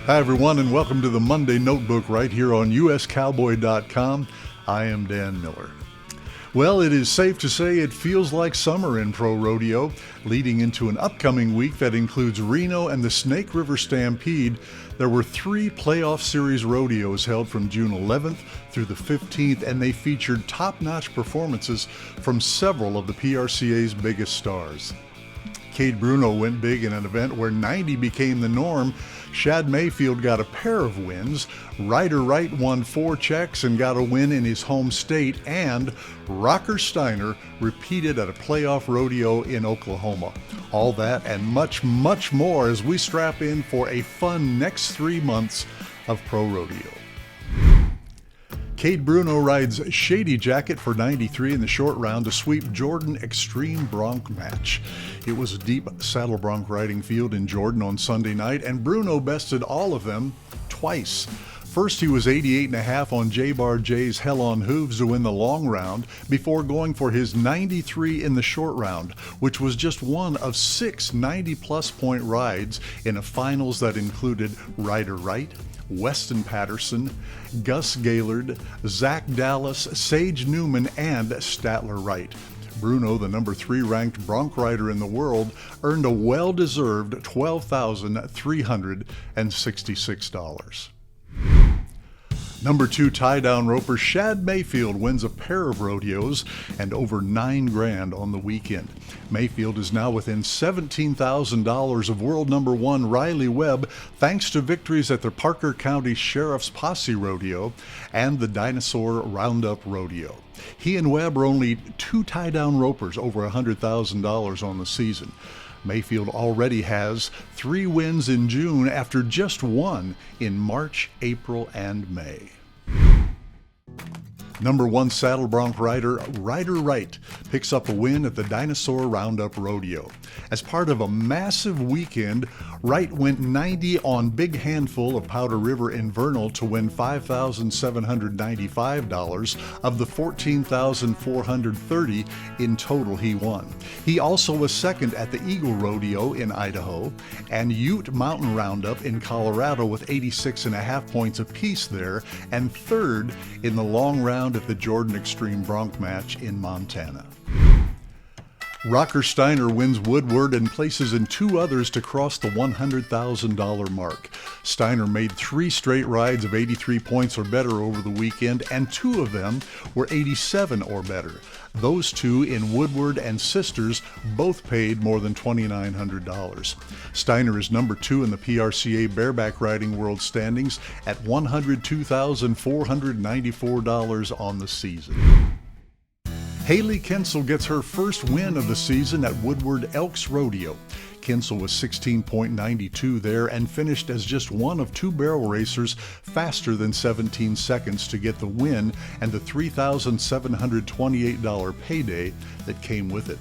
Hi, everyone, and welcome to the Monday Notebook right here on uscowboy.com. I am Dan Miller. Well, it is safe to say it feels like summer in Pro Rodeo, leading into an upcoming week that includes Reno and the Snake River Stampede. There were 3 Playoff Series Rodeos held from June 11th through the 15th, and they featured top-notch performances from several of the PRCA's biggest stars. Kade Bruno went big in an event where 90 became the norm. Shad Mayfield got a pair of wins. Ryder Wright won 4 checks and got a win in his home state. And Rocker Steiner repeated at a playoff rodeo in Oklahoma. All that and much, much more as we strap in for a fun next 3 months of Pro Rodeo. Kade Bruno rides Shady Jacket for 93 in the short round to sweep Jordan Extreme Bronc match. It was a deep saddle bronc riding field in Jordan on Sunday night, and Bruno bested all of them twice. First, he was 88.5 on J-Bar J's Hell on Hooves to win the long round before going for his 93 in the short round, which was just one of 6 90-plus point rides in a finals that included Ryder Wright, Weston Patterson, Gus Gaylord, Zach Dallas, Sage Newman, and Statler Wright. Bruno, the number 3 ranked bronc rider in the world, earned a well-deserved $12,366. Number 2 tie-down roper Shad Mayfield wins a pair of rodeos and over $9,000 on the weekend. Mayfield is now within $17,000 of world number 1 Riley Webb thanks to victories at the Parker County Sheriff's Posse Rodeo and the Dinosaur Roundup Rodeo. He and Webb are only 2 tie-down ropers over $100,000 on the season. Mayfield already has 3 wins in June after just 1 in March, April, and May. Number 1 saddle bronc rider Ryder Wright picks up a win at the Dinosaur Roundup Rodeo. As part of a massive weekend, Wright went 90 on Big Handful of Powder River in Vernal to win $5,795 of the $14,430 in total he won. He also was second at the Eagle Rodeo in Idaho and Ute Mountain Roundup in Colorado with 86.5 points apiece there, and third in the long round at the Jordan Extreme Bronc match in Montana. Rocker Steiner wins Woodward and places in 2 others to cross the $100,000 mark. Steiner made 3 straight rides of 83 points or better over the weekend, and 2 of them were 87 or better. Those 2 in Woodward and Sisters both paid more than $2,900. Steiner is number 2 in the PRCA bareback riding world standings at $102,494 on the season. Haley Kinsel gets her first win of the season at Woodward Elks Rodeo. Kinsel was 16.92 there and finished as just one of 2 barrel racers faster than 17 seconds to get the win and the $3,728 payday that came with it.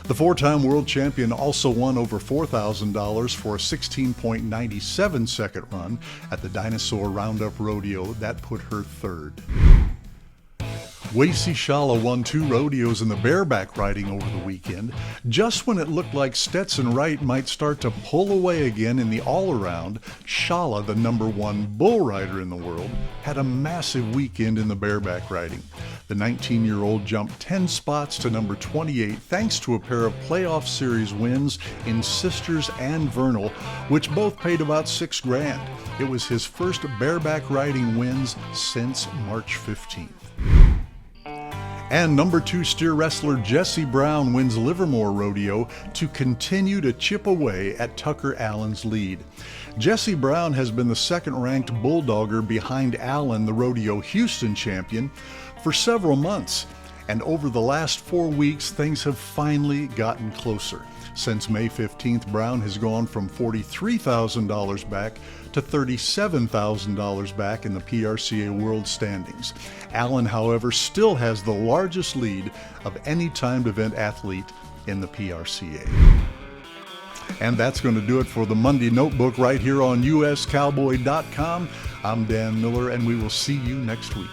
The 4-time world champion also won over $4,000 for a 16.97 second run at the Dinosaur Roundup Rodeo. That put her 3rd. Wacy Shala won 2 rodeos in the bareback riding over the weekend. Just when it looked like Stetson Wright might start to pull away again in the all-around, Shala, the number 1 bull rider in the world, had a massive weekend in the bareback riding. The 19-year-old jumped 10 spots to number 28 thanks to a pair of playoff series wins in Sisters and Vernal, which both paid about $6,000. It was his first bareback riding wins since March 15th. And number 2 steer wrestler Jesse Brown wins Livermore Rodeo to continue to chip away at Tucker Allen's lead. Jesse Brown has been the 2nd-ranked bulldogger behind Allen, the Rodeo Houston champion, for several months. And over the last 4 weeks, things have finally gotten closer. Since May 15th, Brown has gone from $43,000 back to $37,000 back in the PRCA World Standings. Allen, however, still has the largest lead of any timed event athlete in the PRCA. And that's going to do it for the Monday Notebook right here on uscowboy.com. I'm Dan Miller, and we will see you next week.